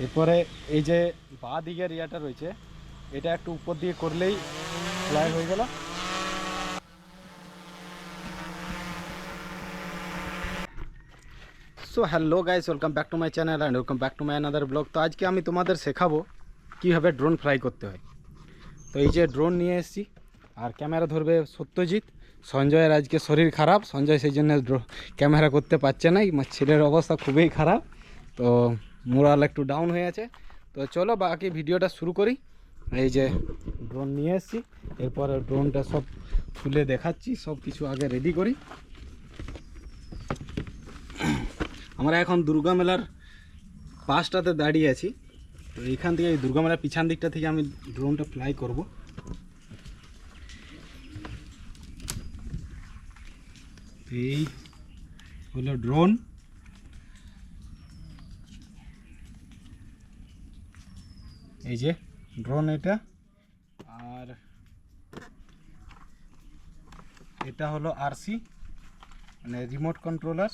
এরপরে এই যে বাঁ দিকের ইয়াটা রয়েছে, এটা একটু উপর দিয়ে করলেই ফ্লাই হয়ে গেল। So hello guys, welcome back to my channel and welcome back to my another blog. তো আজকে আমি তোমাদের শেখাবো কীভাবে ড্রোন ফ্লাই করতে হয়। তো এই যে ড্রোন নিয়ে এসেছি, আর ক্যামেরা ধরবে সত্যজিৎ। সঞ্জয়ের আজকে শরীর খারাপ, সঞ্জয় সেই জন্য ক্যামেরা করতে পারছে না। ছেলের অবস্থা খুবই খারাপ, তো মোরাল একটু ডাউন হয়ে আছে। তো চলো বাকি ভিডিওটা শুরু করি। এই যে ড্রোন নিয়ে এসেছি, এরপরে ড্রোনটা সব খুলে দেখাচ্ছি, সব কিছু আগে রেডি করি। আমরা এখন দুর্গা মেলার পাশটাতে দাঁড়িয়ে আছি। তো এইখান থেকে এই দুর্গা মেলার পিছন দিকটা থেকে আমি ড্রোনটা ফ্লাই করব। এই হলো ড্রোন। এই যে ড্রোন এটা, আর এটা হলো আরসি মানে রিমোট কন্ট্রোলার।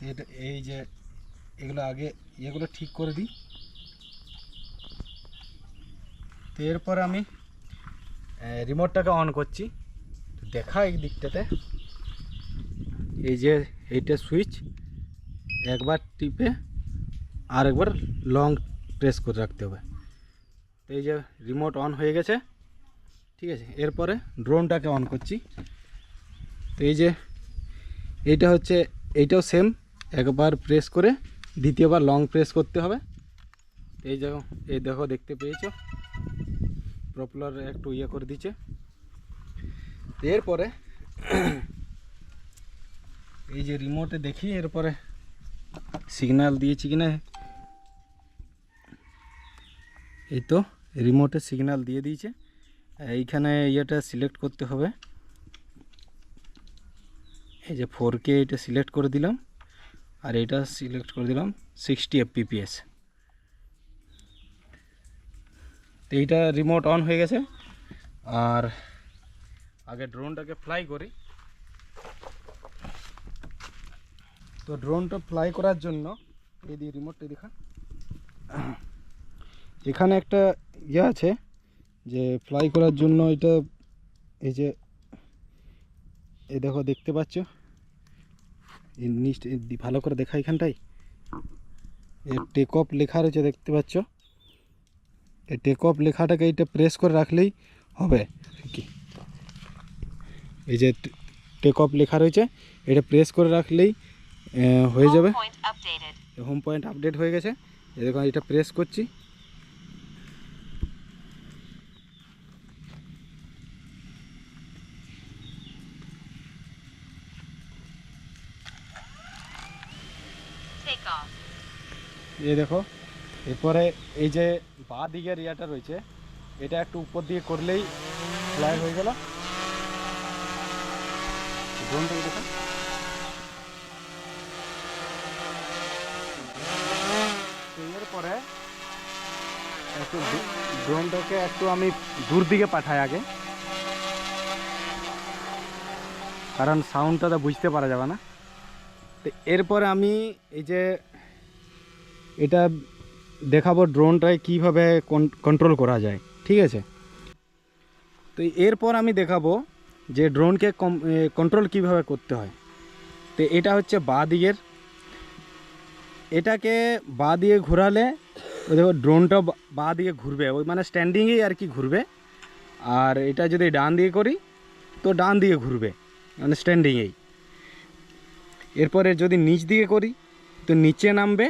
এটা এই যে এগুলো আগে এগুলো ঠিক করে দিই। তো এরপর আমি রিমোটটাকে অন করছি, দেখা এই দিকটাতে। এই যে এইটা সুইচ, একবার টিপে আর একবার লং প্রেস করে রাখতে হবে। তো এই যে রিমোট অন হয়ে গেছে, ঠিক আছে। এরপরে ড্রোনটাকে অন করছি। তো এই যে এইটা হচ্ছে, এইটাও সেম, একবার প্রেস করে দ্বিতীয়বার লং প্রেস করতে হবে। এই দেখো, এই দেখো দেখতে পেয়েছো, প্রপেলার একটু ইয়ে করে দিচ্ছে। এরপরে এই যে রিমোটে দেখি এরপরে সিগন্যাল দিয়েছি কিনা। এই তো রিমোটে সিগন্যাল দিয়ে দিয়েছে। এইখানে ইয়েটা সিলেক্ট করতে হবে। এই যে 4K এটা সিলেক্ট করে দিলাম, আর এটা সিলেক্ট করে দিলাম 60 fps। তো এইটা রিমোট অন হয়ে গেছে। আর আগে ড্রোনটাকে ফ্লাই করি। তো ড্রোনটা ফ্লাই করার জন্য এই দিয়ে রিমোটটা দেখা, এখানে একটা ইয়ে আছে যে ফ্লাই করার জন্য এটা। এই যে এই দেখো দেখতে পাচ্ছ, এই নিচটা ভালো করে দেখা, এখানটাই টেক অফ লেখা রয়েছে, দেখতে পাচ্ছ। এই টেক অফ লেখাটাকে এইটা প্রেস করে রাখলেই হবে কি। এই যে টেক অফ লেখা রয়েছে, এটা প্রেস করে রাখলেই হয়ে যাবে। হোম পয়েন্ট আপডেট হয়ে গেছে। এরকম এটা প্রেস করছি। এই দেখো, এরপরে এই যে বাঁ দিকের ইয়াটা রয়েছে, এটা একটু উপর দিয়ে করলেই ফ্লাই হয়ে গেল। ড্রোনটাকে দেখো, এরপরে একটু ড্রোনটাকে একটু আমি দূর দিকে পাঠাই আগে, কারণ সাউন্ডটা বুঝতে পারা যাবে না। তো এরপরে আমি এই যে এটা দেখাবো ড্রোনটায় কীভাবে কন্ট্রোল করা যায়, ঠিক আছে। তো এরপর আমি দেখাবো যে ড্রোনকে কন্ট্রোল কিভাবে করতে হয়। তো এটা হচ্ছে বাঁ দিকের, এটাকে বাঁ দিয়ে ঘোরালে ওই দেখো ড্রোনটা বাঁ দিকে ঘুরবে, ওই মানে স্ট্যান্ডিংয়েই আর কি ঘুরবে। আর এটা যদি ডান দিকে করি তো ডান দিকে ঘুরবে, মানে স্ট্যান্ডিংয়েই। এরপরে যদি নিচ দিকে করি তো নিচে নামবে,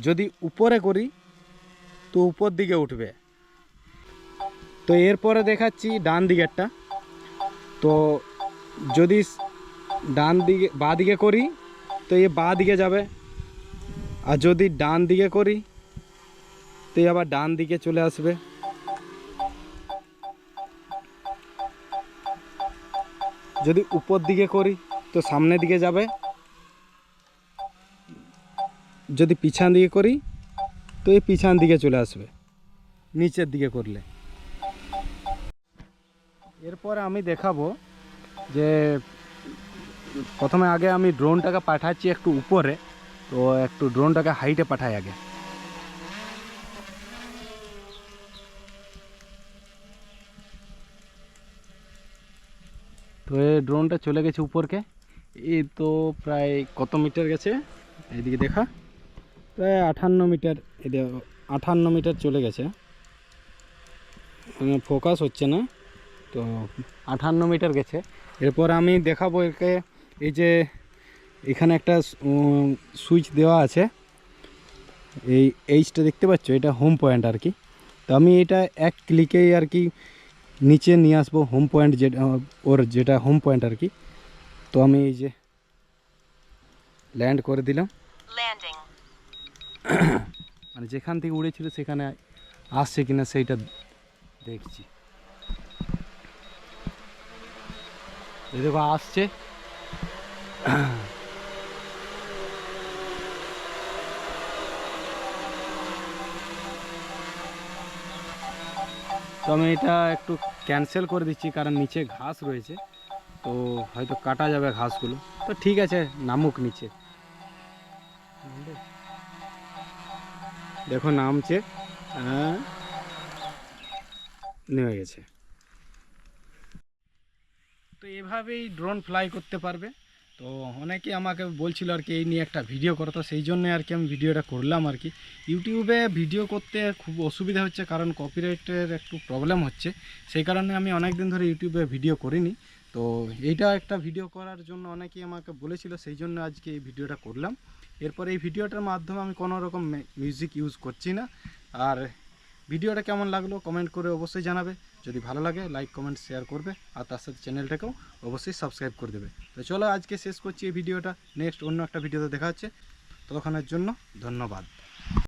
যদি উপরে করি তো উপর দিকে উঠবে। তো এরপরে দেখাচ্ছি ডান দিকেরটা। তো যদি ডান দিকে বাঁ দিকে করি তো এ বাঁ দিকে যাবে, আর যদি ডান দিকে করি তো আবার ডান দিকে চলে আসবে। যদি উপর দিকে করি তো সামনের দিকে যাবে, যদি পিছন দিকে করি তো এই পিছন দিকে চলে আসবে নিচের দিকে করলে। এরপরে আমি দেখাবো যে প্রথমে আগে আমি ড্রোনটাকে পাঠাচ্ছি একটু উপরে, তো একটু ড্রোনটাকে হাইটে পাঠাই আগে। তো এই ড্রোনটা চলে গেছে উপরকে, এই তো প্রায় কত মিটার গেছে এইদিকে দেখা, প্রায় 58 মিটার, এদিকে 58 মিটার চলে গেছে, ফোকাস হচ্ছে না। তো 58 মিটার গেছে। এরপর আমি দেখাবো একে, এই যে এখানে একটা সুইচ দেওয়া আছে, এই এইচটা দেখতে পাচ্ছ, এটা হোম পয়েন্ট আর কি। তো আমি এটা এক ক্লিকেই আর কি নিচে নিয়ে আসবো হোম পয়েন্ট, যেটা ওর যেটা হোম পয়েন্ট আর কি। তো আমি এই যে ল্যান্ড করে দিলাম, মানে যেখান থেকে উড়েছিল সেখানে আসছে কিনা সেইটা দেখছি। এই দেখো আসছে। তো আমি এটা একটু ক্যান্সেল করে দিচ্ছি, কারণ নিচে ঘাস রয়েছে, তো হয়তো কাটা যাবে ঘাসগুলো। তো ঠিক আছে, নামুক নিচে, দেখো নামছে, হ্যাঁ নেমে গেছে। তো এভাবেই ড্রোন ফ্লাই করতে পারবে। তো অনেকে আমাকে বলছিল আর কি এই নিয়ে একটা ভিডিও করো, তো সেই জন্য আর কি আমি ভিডিওটা করলাম আর কি। ইউটিউবে ভিডিও করতে খুব অসুবিধা হচ্ছে, কারণ কপিরাইটের একটু প্রবলেম হচ্ছে, সেই কারণে আমি অনেক দিন ধরে ইউটিউবে ভিডিও করিনি। তো এইটা একটা ভিডিও করার জন্য অনেকেই আমাকে বলেছিল, সেই জন্য আজকে এই ভিডিওটা করলাম। এরপর এই ভিডিওটার মাধ্যমে আমি কোনো রকম মিউজিক ইউজ করছি না। আর ভিডিওটা কেমন লাগলো কমেন্ট করে অবশ্যই জানাবে, যদি ভালো লাগে লাইক কমেন্ট শেয়ার করবে, আর তার সাথে চ্যানেলটাকেও অবশ্যই সাবস্ক্রাইব করে দেবে। তো চলো আজকে শেষ করছি এই ভিডিওটা, নেক্সট অন্য একটা ভিডিওতে দেখা হচ্ছে, ততক্ষণের জন্য ধন্যবাদ।